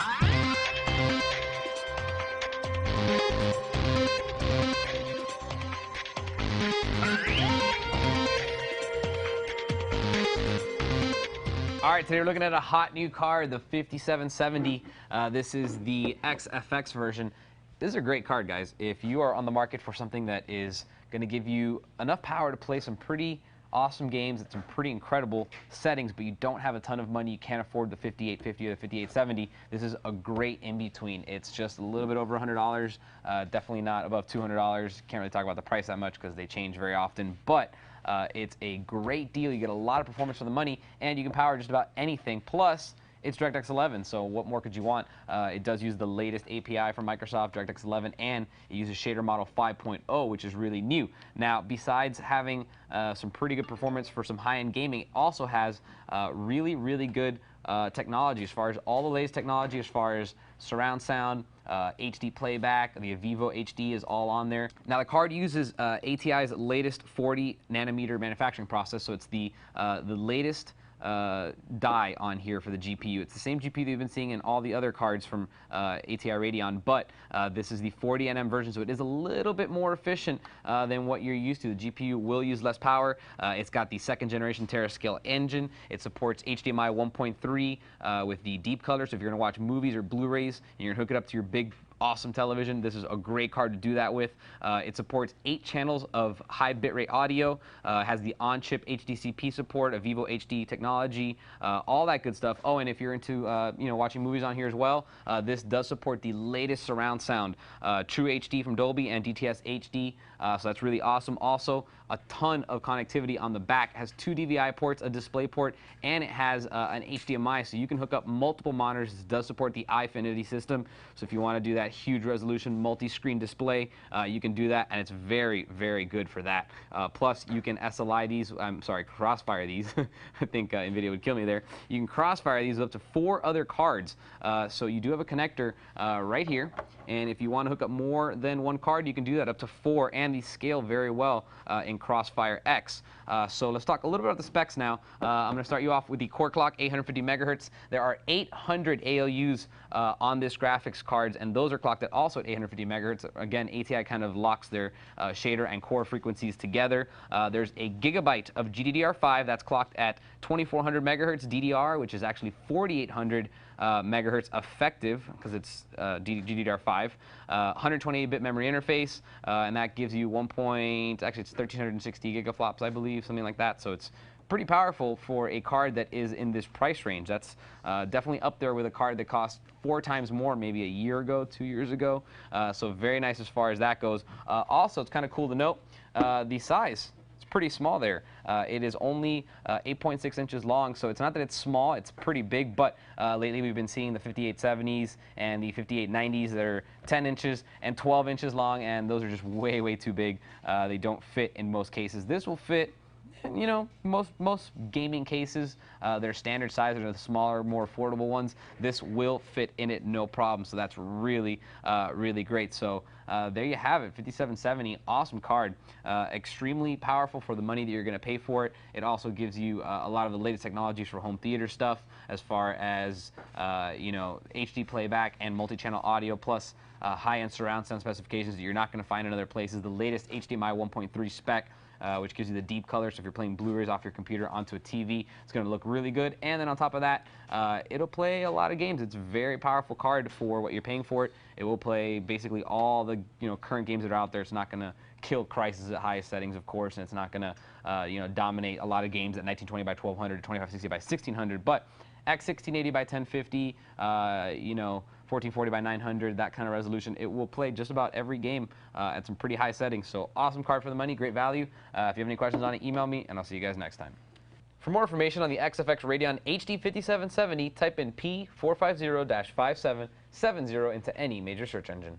All right, today we're looking at a hot new card, the 5770. This is the XFX version. This is a great card, guys. If you are on the market for something that is going to give you enough power to play some pretty awesome games at some pretty incredible settings, but you don't have a ton of money, you can't afford the 5850 or the 5870, this is a great in-between. It's just a little bit over $100, definitely not above $200. Can't really talk about the price that much because they change very often, but it's a great deal. You get a lot of performance for the money, and you can power just about anything. Plus, it's DirectX 11, so what more could you want? It does use the latest API from Microsoft, DirectX 11, and it uses shader model 5.0, which is really new. Now, besides having some pretty good performance for some high-end gaming, it also has really, really good technology as far as all the latest technology, as far as surround sound, HD playback, the Vivo HD is all on there. Now the card uses ATI's latest 40 nanometer manufacturing process, so it's the latest die on here for the GPU. It's the same GPU that you've been seeing in all the other cards from ATI Radeon, but this is the 40 nm version, so it is a little bit more efficient than what you're used to. The GPU will use less power. It's got the second generation terascale engine. It supports HDMI 1.3 with the deep color, so if you're going to watch movies or Blu-rays and you're going to hook it up to your big awesome television, this is a great card to do that with. It supports 8 channels of high bitrate audio, has the on-chip HDCP support, a Vivo HD technology, all that good stuff. Oh, and if you're into watching movies on here as well, this does support the latest surround sound, True HD from Dolby and DTS HD, so that's really awesome. Also, a ton of connectivity on the back. It has 2 DVI ports, a display port, and it has an HDMI, so you can hook up multiple monitors. It does support the Eyefinity system, so if you want to do that huge resolution multi-screen display, you can do that, and it's very, very good for that. Plus, you can SLI these, crossfire these. I think NVIDIA would kill me there. You can crossfire these with up to 4 other cards. So you do have a connector right here, and if you want to hook up more than 1 card, you can do that up to 4, and these scale very well in Crossfire X. So let's talk a little bit about the specs now. I'm going to start you off with the core clock, 850 megahertz. There are 800 ALUs on this graphics cards, and those are clocked at also at 850 megahertz. Again, ATI kind of locks their shader and core frequencies together. There's a gigabyte of GDDR5 that's clocked at 2400 megahertz DDR, which is actually 4800 megahertz effective because it's GDDR5. 128-bit memory interface, and that gives you actually it's 1360 gigaflops, I believe, something like that. So it's pretty powerful for a card that is in this price range. That's definitely up there with a card that cost 4 times more maybe a year ago, 2 years ago. So very nice as far as that goes. Also, it's kind of cool to note the size. It's pretty small there. It is only 8.6 inches long, so it's not that it's small, it's pretty big, but lately we've been seeing the 5870s and the 5890s that are 10 inches and 12 inches long, and those are just way, way too big. They don't fit in most cases. This will fit, most gaming cases, their standard size are the smaller, more affordable ones. This will fit in it no problem, so that's really, really great. So there you have it, 5770, awesome card, extremely powerful for the money that you're going to pay for it. It also gives you a lot of the latest technologies for home theater stuff, as far as HD playback and multi-channel audio, plus high-end surround sound specifications that you're not going to find in other places. The latest HDMI 1.3 spec, which gives you the deep color, so if you're playing Blu-rays off your computer onto a TV, it's going to look really good. And then on top of that, it'll play a lot of games. It's a very powerful card for what you're paying for it. It will play basically all the current games that are out there. It's not going to kill Crysis at highest settings, of course, and it's not going to dominate a lot of games at 1920 by 1200, 2560 by 1600, but at 1680 by 1050, 1440 by 900, that kind of resolution, it will play just about every game at some pretty high settings. So awesome card for the money, great value. If you have any questions on it, email me, and I'll see you guys next time. For more information on the XFX Radeon HD 5770, type in P450-5770 into any major search engine.